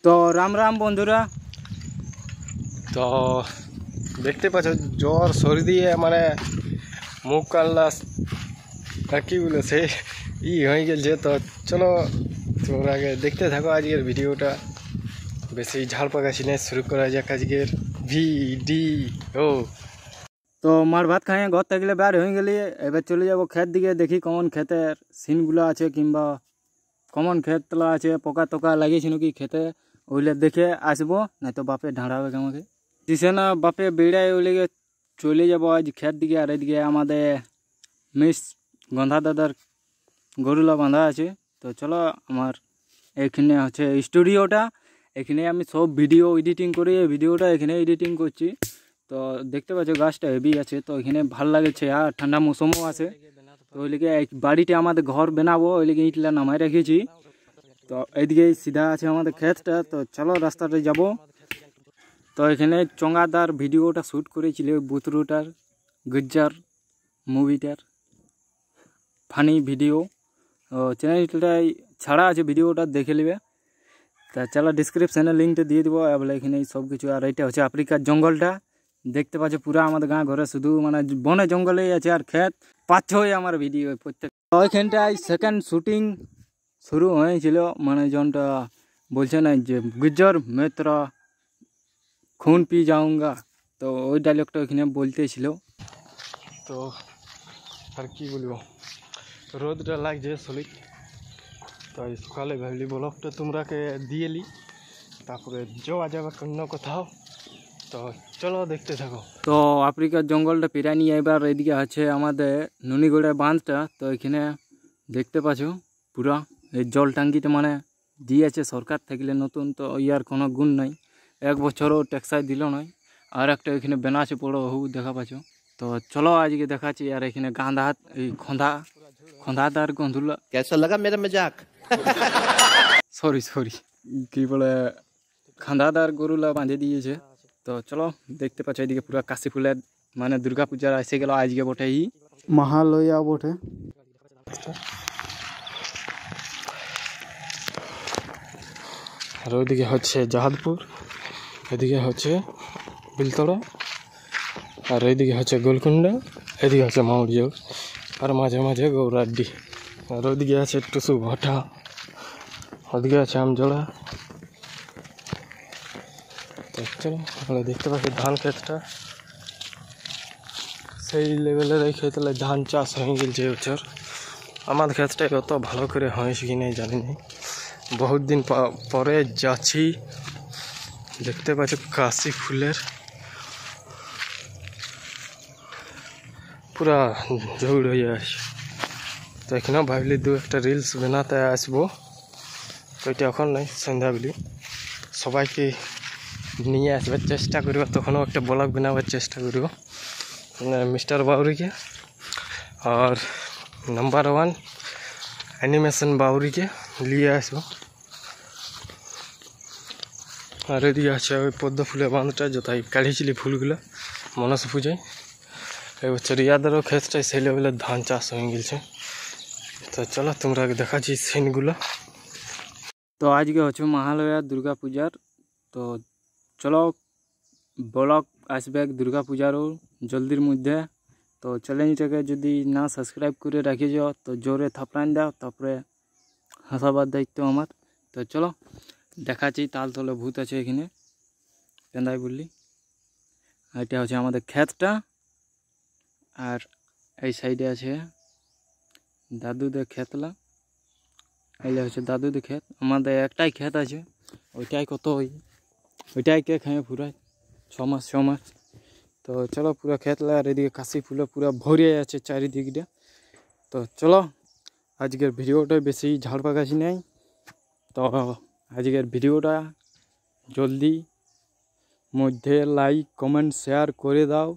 তো রাম রাম বন্ধুরা। তো দেখতে পাচ্ছ জ্বর সর্দি মানে মুখ কান্না কি বলেছে হয়ে গেছে। তো চলো তোমরা আগে দেখতে থাকো আজকের ভিডিওটা, বেশি ঝাড় পাকাছি না, শুরু করা যাক আজকের ভিডিও। তো মার ভাত খাইয়ে ঘর থাকলে বার হয়ে গেলি, এবার চলে যাবো ক্ষেত দিকে, দেখি কেমন ক্ষেতের সিনগুলো আছে কিংবা কেমন ক্ষেতলা আছে, পোকা টোকা লাগিয়েছে নাকি খেতে, ওইলে দেখে আসবো, নাই তো বাপে ঢাঁড়াবে আমাকে দিছে না। বাপে বেড়ায় ওইলে চলে যাবো আজ ক্ষেত দিকে। আর এদিকে আমাদের মিস গন্ধা দাদার গরুলা বাঁধা আছে। তো চলো, আমার এখানে হচ্ছে স্টুডিওটা, এখানে আমি সব ভিডিও এডিটিং করি, এই ভিডিওটা এখানে এডিটিং করছি। তো দেখতে পাচ্ছ গাছটা হেভি আছে, তো এখানে ভাল লাগছে আর ঠান্ডা মৌসুমও আছে। তো ওই লিগে বাড়িতে আমাদের ঘর বানাবো, ওই লিগে ইটলা নামাই রেখেছি। তো এইদিকে সিধা আছে আমাদের ক্ষেতটা। তো চলো রাস্তাটা যাব। তো এখানে চঙ্গাদার ভিডিওটা শ্যুট করেছিল, বুতরুটার গুজ্জার মুভিটার ফানি ভিডিও, চ্যানেলটাই ছাড়া আছে, ভিডিওটা দেখে নেবে। তা চলো ডিসক্রিপশানে লিঙ্কটা দিয়ে দেবো। বলে এখানে সব কিছু। আর এইটা হচ্ছে আফ্রিকার জঙ্গলটা, দেখতে পাচ্ছ পুরা আমাদের গাঁ ঘরে শুধু মানে বনে জঙ্গলেই আছে আর ক্ষেত পাচ্ছই আমার ভিডিও প্রত্যেক। ওইখানটায় সেকেন্ড শুটিং শুরু হয়েছিল, মানে জনটা বলছে না যে গুজ্জর মেতরা খুন পি যাऊंगा, তো ওই ডায়লগটা ওইখানে বলতেছিল। তো আর কি বলবো, রোদটা লাগছে সলিড। তো সকালে ভাবলি ব্লগটা তোমরাকে দিয়েলি, তারপরে যাওয়া যাবে অন্য কোথাও। তো চলো দেখতে থাকো। তো আফ্রিকার জঙ্গলটা পেরিয়ে নিয়ে এবার এদিকে আছে আমাদের নুনিগড়ের বাঁধটা। তো এখানে দেখতে পাচ্ছ পুরা এই জল টাঙ্কিটা মানে দিয়েছে সরকার থাকলে নতুন, তো ইয়ার কোনো গুণ নাই, এক বছরও ট্যাক্সাই দিল নয়। আর একটা এখানে বেনা আছে বড় হু দেখা পাচ্ছ। তো চলো আজকে দেখাচ্ছি। আর এখানে গাঁধা এই খন্দাদার গন্ধুলা कैसा लगा मेरा मजाक? সরি কি বলে খান্দাদার গরুলা বাঁধে দিয়েছে। তো চলো দেখতে পাচ্ছ এদিকে পুরো কাশি ফুলের মানে দুর্গা পূজা এসে গেল আজকে বটে, এই মহালয়া বটে। আর ওইদিকে হচ্ছে জাহাদপুর, এদিকে হচ্ছে বিলতড়া, আর এইদিকে হচ্ছে গোলকুন্ডা, এদিকে হচ্ছে মাউরিজোর, আর মাঝে মাঝে গৌরাড্ডি। আর ওইদিকে আছে টুসু ভাটা, ওদিকে আছে আমজোড়া। চলো আমরা দেখতে পাচ্ছি ধান ক্ষেতটা সেই লেভেলের, এই ক্ষেতলে ধান চাষ হয়ে গেছে এবছর। আমার ক্ষেতটা অত ভালো করে হয়েছে কি নাই জানি না, বহুত দিন পরে যাচ্ছি। দেখতে পাচ্ছ কাশি ফুলের পুরা ঝৌড় হয়ে আছে। তো এখানেও ভাবলি দু একটা রিলস বানাতে আসবো, তো এটা এখন নাই, সন্ধ্যাবেলি সবাইকে নিয়ে আসবার চেষ্টা করব, তখনও একটা ব্লগ বানাবার চেষ্টা করব মিস্টার বাউরিকে আর নাম্বার 1 অ্যানিমেশন বাউরিকে নিয়ে আসবো। আর এদিকে আছে ওই পদ্ম ফুলের বাঁধটা, যথাই কাঢ়িয়েছিলি ফুলগুলো মনসা পূজায়। এবছর ইয়াদেরও ক্ষেতটাই সেই লেভেলের ধান চাষ হয়ে গেছে। তো চলো তোমরা দেখাচ্ছি সিনগুলো। তো আজকে হচ্ছে মহালয়া দুর্গা পূজার। তো চলো ব্লগ আসবে দুর্গা পূজারও জলদির মধ্যে। তো চ্যানেলটাকে যদি না সাবস্ক্রাইব করে রাখি যাও তো জোরে থাপড়ান দাও, তারপরে হাসাবার দায়িত্ব আমার। তো চলো দেখাচ্ছি। তালতলে ভূত আছে এখানে কেন্দাই বললি, এটা হচ্ছে আমাদের ক্ষেতটা। আর এই সাইডে আছে দাদুদের ক্ষেতলা, এইটা হচ্ছে দাদুদের ক্ষেত। আমাদের একটাই ক্ষেত আছে, ওইটাই কত ওইটাই কে খায় পুরাই 6 মাস। তো চলো পুরো ক্ষেতলা, আর এদিকে কাশি ফুলে পুরো ভরে আছে চারিদিকটা। তো চলো আজকের ভিডিওটা বেশি ঝাড় পাকাছি নাই, তো আজকের ভিডিওটা জলদি মধ্যে লাইক কমেন্ট শেয়ার করে দাও।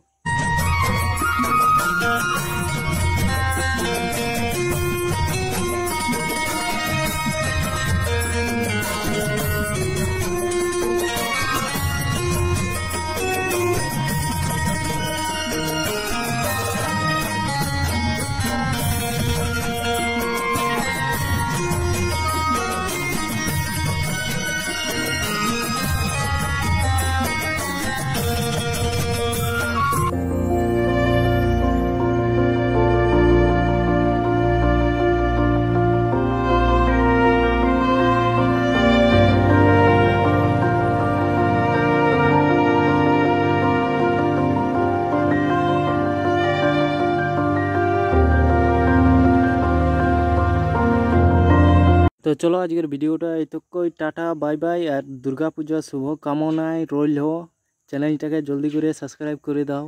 তো চলো আজকের ভিডিওটা এইটুকুই, টাটা বাই বাই, আর দুর্গা পূজা শুভ কামনায় রইল। চ্যানেলটাকে জলদি করে সাবস্ক্রাইব করে দাও।